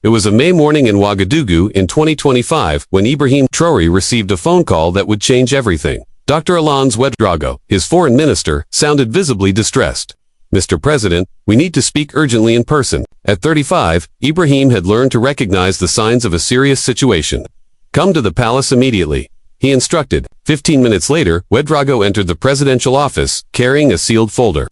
It was a May morning in Ouagadougou in 2025 when Ibrahim Traoré received a phone call that would change everything. Dr. Alain Ouedraogo, his foreign minister, sounded visibly distressed. "Mr. President, we need to speak urgently in person." At 35, Ibrahim had learned to recognize the signs of a serious situation. "Come to the palace immediately," he instructed. 15 minutes later, Ouedraogo entered the presidential office, carrying a sealed folder.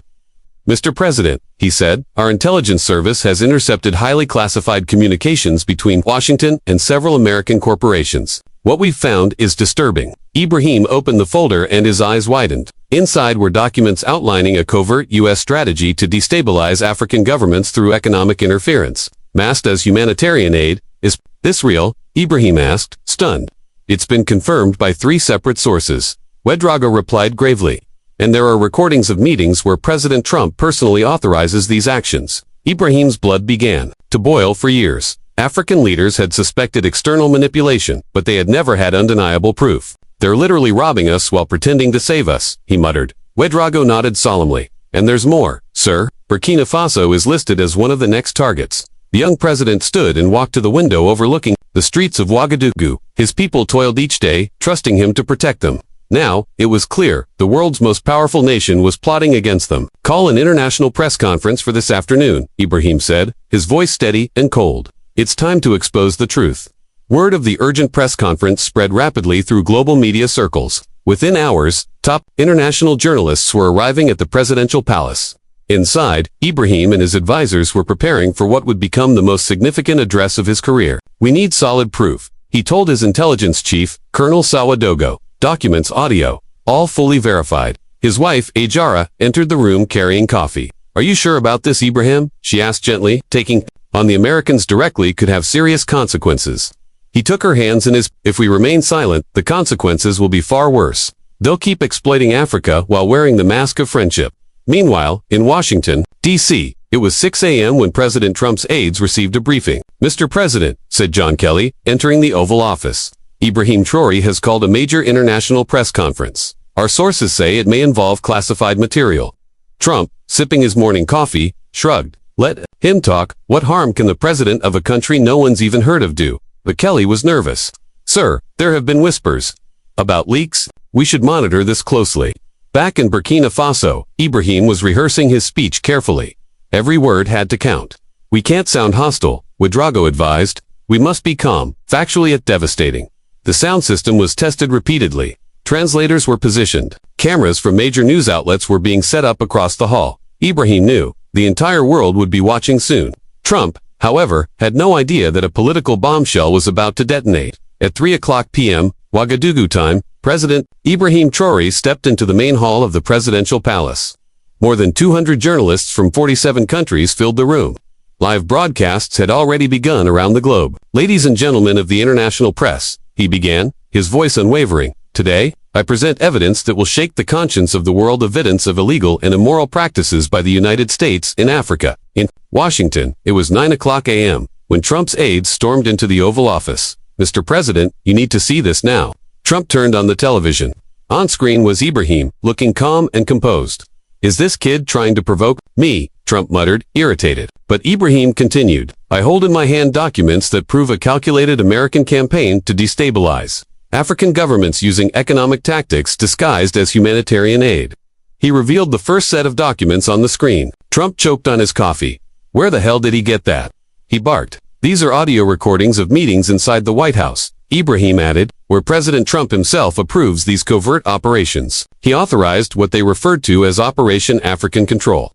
"Mr. President," he said, "our intelligence service has intercepted highly classified communications between Washington and several American corporations. What we've found is disturbing." Ibrahim opened the folder and his eyes widened. Inside were documents outlining a covert U.S. strategy to destabilize African governments through economic interference, masked as humanitarian aid. "Is this real?" Ibrahim asked, stunned. "It's been confirmed by 3 separate sources," Ouedraogo replied gravely. "And there are recordings of meetings where President Trump personally authorizes these actions." Ibrahim's blood began to boil. For years, African leaders had suspected external manipulation, but they had never had undeniable proof. "They're literally robbing us while pretending to save us," he muttered. Ouedraogo nodded solemnly. "And there's more, sir. Burkina Faso is listed as one of the next targets." The young president stood and walked to the window overlooking the streets of Ouagadougou. His people toiled each day, trusting him to protect them. Now, it was clear, the world's most powerful nation was plotting against them. "Call an international press conference for this afternoon," Ibrahim said, his voice steady and cold. "It's time to expose the truth." Word of the urgent press conference spread rapidly through global media circles. Within hours, top international journalists were arriving at the presidential palace. Inside, Ibrahim and his advisors were preparing for what would become the most significant address of his career. "We need solid proof," he told his intelligence chief, Colonel Ouedraogo. "Documents, audio, all fully verified." His wife, Ajara, entered the room carrying coffee. "Are you sure about this, Ibrahim?" she asked gently, taking on the Americans directly could have serious consequences. He took her hands in his. "If we remain silent, the consequences will be far worse. They'll keep exploiting Africa while wearing the mask of friendship." Meanwhile, in Washington, D.C., it was 6 a.m. when President Trump's aides received a briefing. "Mr. President," said John Kelly, entering the Oval Office, "Ibrahim Traoré has called a major international press conference. Our sources say it may involve classified material." Trump, sipping his morning coffee, shrugged. "Let him talk. What harm can the president of a country no one's even heard of do?" But Kelly was nervous. "Sir, there have been whispers about leaks. We should monitor this closely." Back in Burkina Faso, Ibrahim was rehearsing his speech carefully. Every word had to count. "We can't sound hostile," Ouedraogo advised. "We must be calm, factually yet devastating." The sound system was tested repeatedly. Translators were positioned. Cameras from major news outlets were being set up across the hall. Ibrahim knew the entire world would be watching soon. Trump, however, had no idea that a political bombshell was about to detonate. At 3:00 p.m., Ouagadougou time, President Ibrahim Traoré stepped into the main hall of the presidential palace. More than 200 journalists from 47 countries filled the room. Live broadcasts had already begun around the globe. "Ladies and gentlemen of the international press," he began, his voice unwavering, "today, I present evidence that will shake the conscience of the world, evidence of illegal and immoral practices by the United States in Africa." In Washington, it was 9:00 a.m. when Trump's aides stormed into the Oval Office. "Mr. President, you need to see this now." Trump turned on the television. On screen was Ibrahim, looking calm and composed. "Is this kid trying to provoke me?" Trump muttered, irritated. But Ibrahim continued, "I hold in my hand documents that prove a calculated American campaign to destabilize African governments using economic tactics disguised as humanitarian aid." He revealed the first set of documents on the screen. Trump choked on his coffee. "Where the hell did he get that?" he barked. "These are audio recordings of meetings inside the White House," Ibrahim added, "where President Trump himself approves these covert operations. He authorized what they referred to as Operation African Control."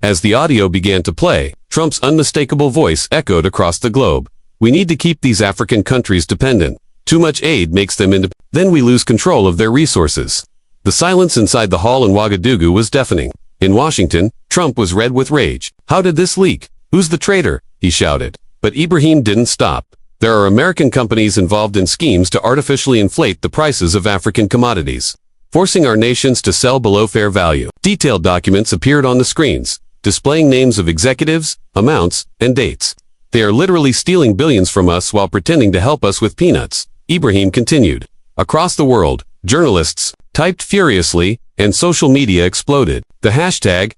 As the audio began to play, Trump's unmistakable voice echoed across the globe. "We need to keep these African countries dependent. Too much aid makes them independent. Then we lose control of their resources." The silence inside the hall in Ouagadougou was deafening. In Washington, Trump was red with rage. "How did this leak? Who's the traitor?" he shouted. But Ibrahim didn't stop. "There are American companies involved in schemes to artificially inflate the prices of African commodities, forcing our nations to sell below fair value." Detailed documents appeared on the screens, displaying names of executives, amounts, and dates. "They are literally stealing billions from us while pretending to help us with peanuts," Ibrahim continued. Across the world, journalists typed furiously, and social media exploded. The hashtag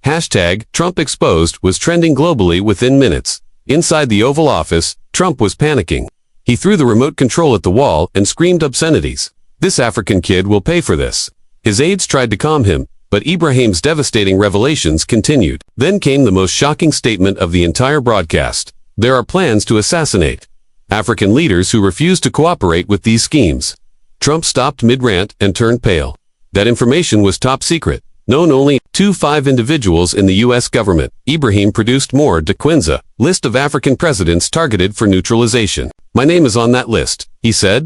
#TrumpExposed was trending globally within minutes. Inside the Oval Office, Trump was panicking. He threw the remote control at the wall and screamed obscenities. This African kid will pay for this. His aides tried to calm him, but Ibrahim's devastating revelations continued. Then came the most shocking statement of the entire broadcast. There are plans to assassinate African leaders who refuse to cooperate with these schemes. Trump stopped mid-rant and turned pale. That information was top secret, known only to 5 individuals in the U.S. government. Ibrahim produced more de Quinza, list of African presidents targeted for neutralization. My name is on that list, he said.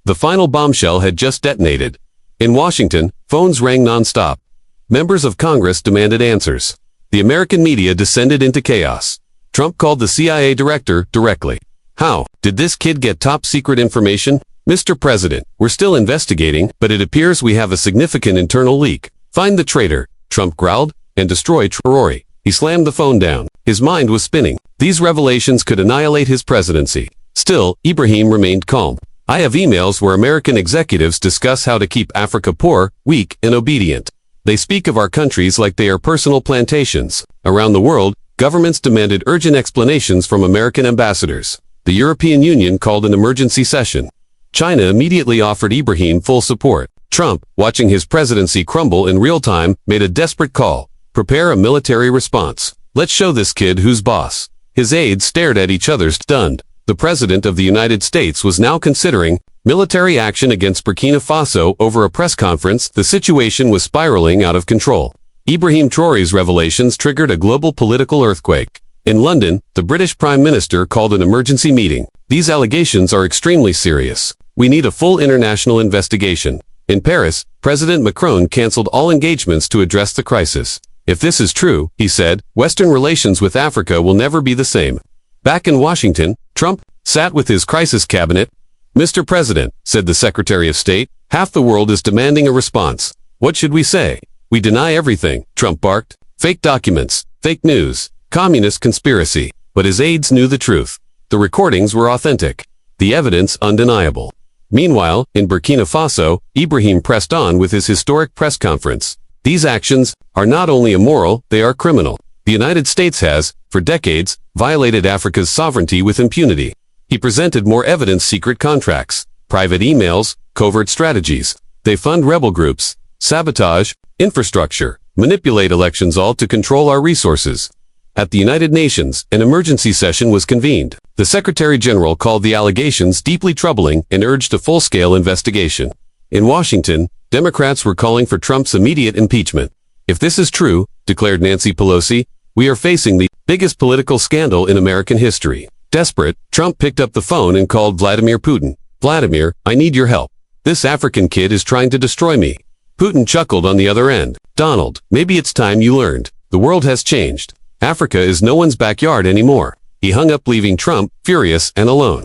The final bombshell had just detonated. In Washington, phones rang non-stop. Members of Congress demanded answers. The American media descended into chaos. Trump called the CIA director directly. How did this kid get top-secret information? Mr. President, we're still investigating, but it appears we have a significant internal leak. Find the traitor, Trump growled, and destroy Traoré. He slammed the phone down. His mind was spinning. These revelations could annihilate his presidency. Still, Ibrahim remained calm. I have emails where American executives discuss how to keep Africa poor, weak, and obedient. They speak of our countries like they are personal plantations. Around the world, governments demanded urgent explanations from American ambassadors. The European Union called an emergency session. China immediately offered Ibrahim full support. Trump, watching his presidency crumble in real time, made a desperate call. Prepare a military response. Let's show this kid who's boss. His aides stared at each other stunned. The President of the United States was now considering military action against Burkina Faso over a press conference. The situation was spiraling out of control. Ibrahim Traoré's revelations triggered a global political earthquake. In London, the British Prime Minister called an emergency meeting. These allegations are extremely serious. We need a full international investigation. In Paris, President Macron canceled all engagements to address the crisis. If this is true, he said, Western relations with Africa will never be the same. Back in Washington, Trump sat with his crisis cabinet. Mr. President, said the Secretary of State, half the world is demanding a response. What should we say? We deny everything, Trump barked. Fake documents, fake news, communist conspiracy. But his aides knew the truth. The recordings were authentic. The evidence undeniable. Meanwhile, in Burkina Faso, Ibrahim pressed on with his historic press conference. These actions are not only immoral, they are criminal. The United States has, for decades, violated Africa's sovereignty with impunity. He presented more evidence: secret contracts, private emails, covert strategies. They fund rebel groups, sabotage infrastructure, manipulate elections, all to control our resources. At the United Nations, an emergency session was convened. The Secretary General called the allegations deeply troubling and urged a full-scale investigation. In Washington, Democrats were calling for Trump's immediate impeachment. If this is true, declared Nancy Pelosi, we are facing the biggest political scandal in American history. Desperate, Trump picked up the phone and called Vladimir Putin. Vladimir, I need your help. This African kid is trying to destroy me. Putin chuckled on the other end. Donald, maybe it's time you learned. The world has changed. Africa is no one's backyard anymore. He hung up, leaving Trump furious and alone.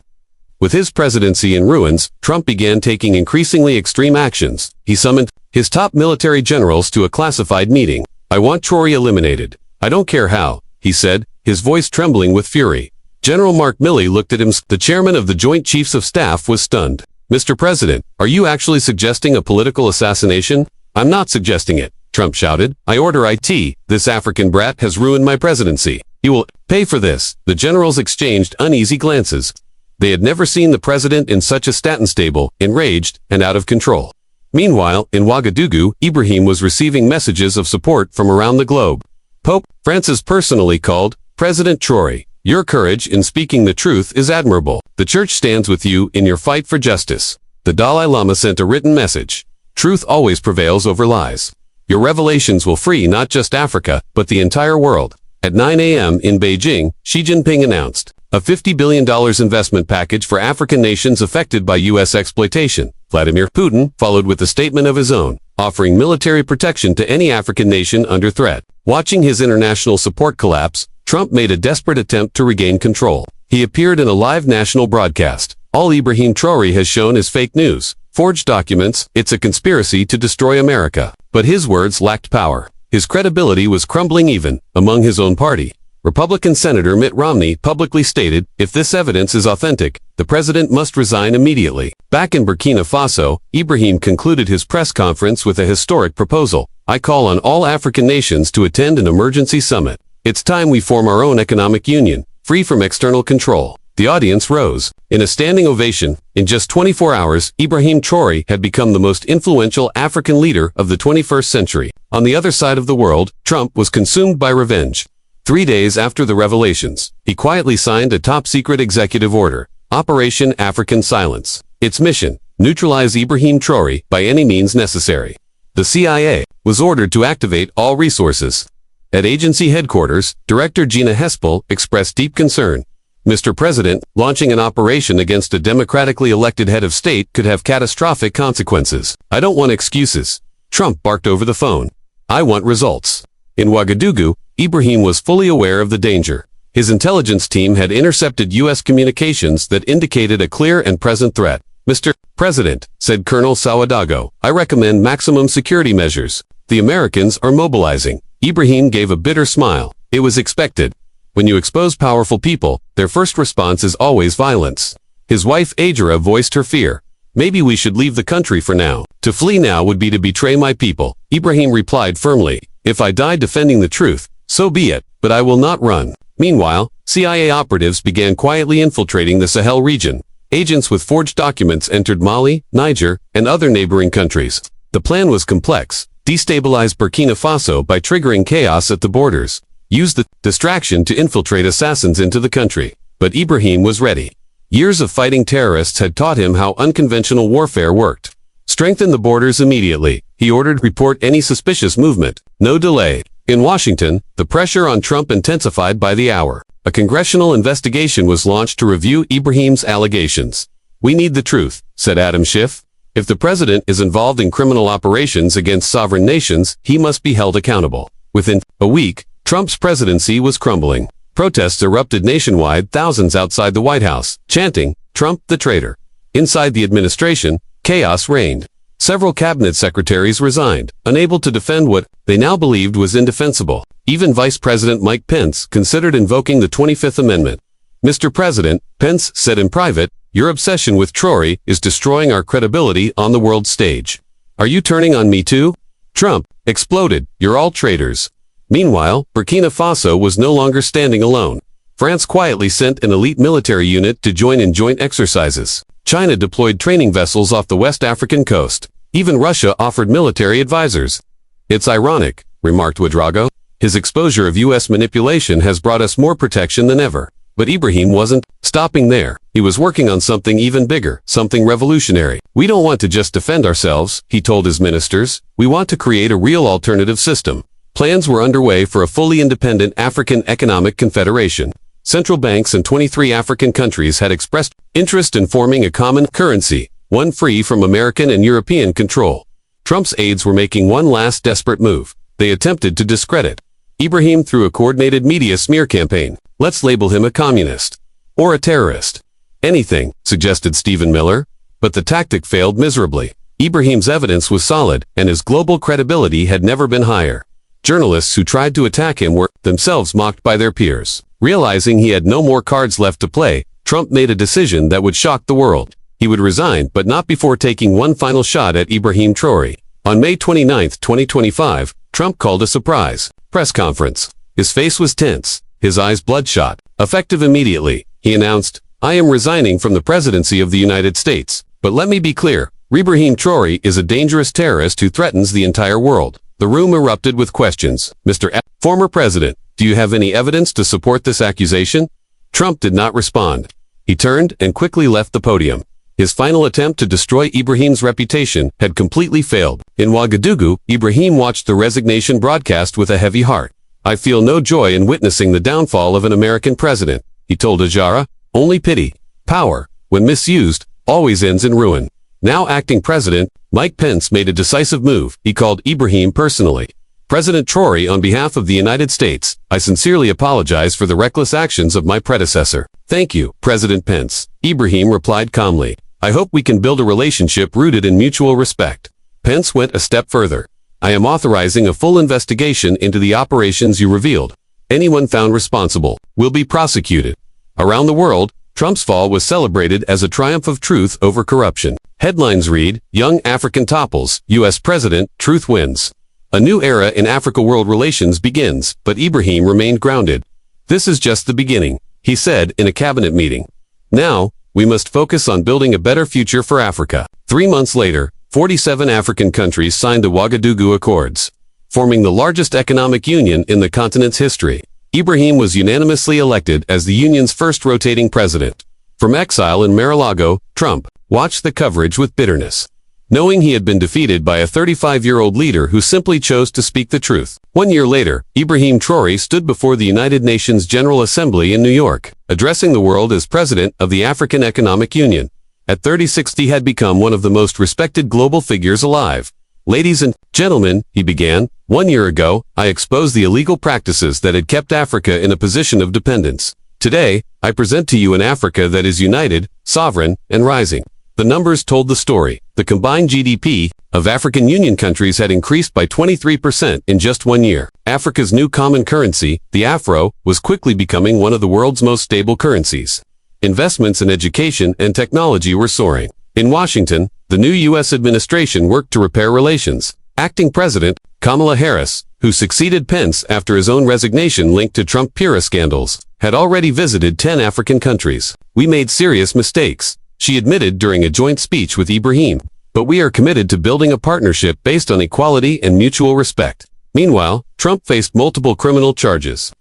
With his presidency in ruins, Trump began taking increasingly extreme actions. He summoned his top military generals to a classified meeting. I want Traoré eliminated. I don't care how, he said, his voice trembling with fury. General Mark Milley looked at him. The chairman of the Joint Chiefs of Staff was stunned. Mr. President, are you actually suggesting a political assassination? I'm not suggesting it, Trump shouted. I order it. This African brat has ruined my presidency. He will pay for this. The generals exchanged uneasy glances. They had never seen the president in such a statin stable, enraged and out of control. Meanwhile, in Ouagadougou, Ibrahim was receiving messages of support from around the globe. Pope Francis personally called President Traoré. Your courage in speaking the truth is admirable. The Church stands with you in your fight for justice. The Dalai Lama sent a written message. Truth always prevails over lies. Your revelations will free not just Africa, but the entire world. At 9 a.m. in Beijing, Xi Jinping announced a $50 billion investment package for African nations affected by U.S. exploitation. Vladimir Putin followed with a statement of his own, offering military protection to any African nation under threat. Watching his international support collapse, Trump made a desperate attempt to regain control. He appeared in a live national broadcast. All Ibrahim Traoré has shown is fake news, forged documents. It's a conspiracy to destroy America. But his words lacked power. His credibility was crumbling even among his own party. Republican Senator Mitt Romney publicly stated, if this evidence is authentic, the president must resign immediately. Back in Burkina Faso, Ibrahim concluded his press conference with a historic proposal. I call on all African nations to attend an emergency summit. It's time we form our own economic union. free from external control. The audience rose. In a standing ovation, in just 24 hours, Ibrahim Traoré had become the most influential African leader of the 21st century. On the other side of the world, Trump was consumed by revenge. 3 days after the revelations, he quietly signed a top-secret executive order, Operation African Silence. Its mission, neutralize Ibrahim Traoré by any means necessary. The CIA was ordered to activate all resources. At agency headquarters, Director Gina Haspel expressed deep concern. Mr. President, launching an operation against a democratically elected head of state could have catastrophic consequences. I don't want excuses. Trump barked over the phone. I want results. In Ouagadougou, Ibrahim was fully aware of the danger. His intelligence team had intercepted U.S. communications that indicated a clear and present threat. Mr. President, said Colonel Sawadago, I recommend maximum security measures. The Americans are mobilizing. Ibrahim gave a bitter smile. It was expected. When you expose powerful people, their first response is always violence. His wife Adjara voiced her fear. Maybe we should leave the country for now. To flee now would be to betray my people. Ibrahim replied firmly. If I die defending the truth, so be it, but I will not run. Meanwhile, CIA operatives began quietly infiltrating the Sahel region. Agents with forged documents entered Mali, Niger, and other neighboring countries. The plan was complex. Destabilize Burkina Faso by triggering chaos at the borders. Use the distraction to infiltrate assassins into the country. But Ibrahim was ready. Years of fighting terrorists had taught him how unconventional warfare worked. Strengthen the borders immediately. He ordered report any suspicious movement. No delay. In Washington, the pressure on Trump intensified by the hour. A congressional investigation was launched to review Ibrahim's allegations. We need the truth, said Adam Schiff. If the president is involved in criminal operations against sovereign nations, he must be held accountable. Within a week, Trump's presidency was crumbling. Protests erupted nationwide, thousands outside the White House, chanting, Trump the traitor. Inside the administration, chaos reigned. Several cabinet secretaries resigned, unable to defend what they now believed was indefensible. Even Vice President Mike Pence considered invoking the 25th Amendment. Mr. President, Pence said in private, your obsession with Traoré is destroying our credibility on the world stage. Are you turning on me too? Trump exploded, you're all traitors. Meanwhile, Burkina Faso was no longer standing alone. France quietly sent an elite military unit to join in joint exercises. China deployed training vessels off the West African coast. Even Russia offered military advisors. It's ironic, remarked Ouedraogo. His exposure of U.S. manipulation has brought us more protection than ever. But Ibrahim wasn't stopping there. He was working on something even bigger, something revolutionary. We don't want to just defend ourselves, he told his ministers. We want to create a real alternative system. Plans were underway for a fully independent African Economic Confederation. Central banks in 23 African countries had expressed interest in forming a common currency, one free from American and European control. Trump's aides were making one last desperate move. They attempted to discredit Ibrahim through a coordinated media smear campaign. Let's label him a communist. Or a terrorist. Anything, suggested Stephen Miller. But the tactic failed miserably. Ibrahim's evidence was solid, and his global credibility had never been higher. Journalists who tried to attack him were themselves mocked by their peers. Realizing he had no more cards left to play, Trump made a decision that would shock the world. He would resign, but not before taking one final shot at Ibrahim Traoré. On May 29, 2025, Trump called a surprise press conference. His face was tense, his eyes bloodshot. Effective immediately, he announced, I am resigning from the presidency of the United States. But let me be clear, Ibrahim Traoré is a dangerous terrorist who threatens the entire world. The room erupted with questions. Mr. Former President, do you have any evidence to support this accusation? Trump did not respond. He turned and quickly left the podium. His final attempt to destroy Ibrahim's reputation had completely failed. In Ouagadougou, Ibrahim watched the resignation broadcast with a heavy heart. I feel no joy in witnessing the downfall of an American president, he told Adjara. Only pity. Power, when misused, always ends in ruin. Now acting president, Mike Pence made a decisive move. He called Ibrahim personally. President Traoré, on behalf of the United States, I sincerely apologize for the reckless actions of my predecessor. Thank you, President Pence. Ibrahim replied calmly. I hope we can build a relationship rooted in mutual respect. Pence went a step further. I am authorizing a full investigation into the operations you revealed. Anyone found responsible will be prosecuted. Around the world, Trump's fall was celebrated as a triumph of truth over corruption. Headlines read, Young African topples, U.S. President, truth wins. A new era in Africa-world relations begins, but Ibrahim remained grounded. This is just the beginning. he said in a cabinet meeting. Now, we must focus on building a better future for Africa. 3 months later, 47 African countries signed the Ouagadougou Accords, forming the largest economic union in the continent's history. Ibrahim was unanimously elected as the union's first rotating president. From exile in Mar-a-Lago, Trump watched the coverage with bitterness, knowing he had been defeated by a 35-year-old leader who simply chose to speak the truth. 1 year later, Ibrahim Traoré stood before the United Nations General Assembly in New York, addressing the world as president of the African Economic Union. At 36, he had become one of the most respected global figures alive. Ladies and gentlemen, he began, 1 year ago, I exposed the illegal practices that had kept Africa in a position of dependence. Today, I present to you an Africa that is united, sovereign, and rising. The numbers told the story. The combined GDP of African Union countries had increased by 23% in just 1 year. Africa's new common currency, the Afro, was quickly becoming one of the world's most stable currencies. Investments in education and technology were soaring. In Washington, the new U.S. administration worked to repair relations. Acting President Kamala Harris, who succeeded Pence after his own resignation linked to Trump-Pira scandals, had already visited 10 African countries. We made serious mistakes, she admitted during a joint speech with Ibrahim. But we are committed to building a partnership based on equality and mutual respect. Meanwhile, Trump faced multiple criminal charges.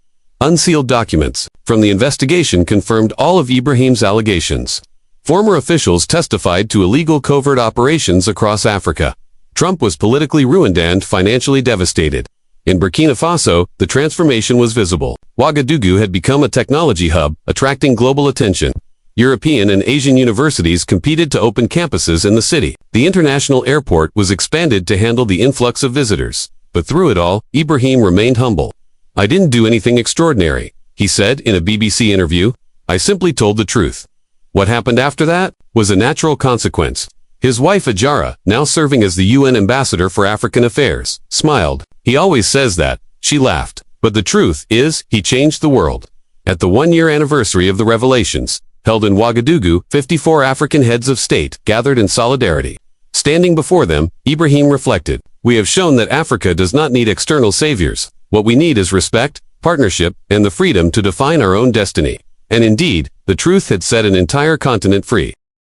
Unsealed documents from the investigation confirmed all of Ibrahim's allegations. Former officials testified to illegal covert operations across Africa. Trump was politically ruined and financially devastated. In Burkina Faso, the transformation was visible. Ouagadougou had become a technology hub, attracting global attention. European and Asian universities competed to open campuses in the city. The international airport was expanded to handle the influx of visitors. But through it all, Ibrahim remained humble. I didn't do anything extraordinary, he said in a BBC interview. I simply told the truth. What happened after that was a natural consequence. His wife Ajara, now serving as the UN ambassador for African affairs, smiled. He always says that, she laughed. But the truth is, he changed the world. At the 1-year anniversary of the revelations, held in Ouagadougou, 54 African heads of state gathered in solidarity. Standing before them, Ibrahim reflected, we have shown that Africa does not need external saviors. What we need is respect, partnership, and the freedom to define our own destiny. And indeed, the truth had set an entire continent free.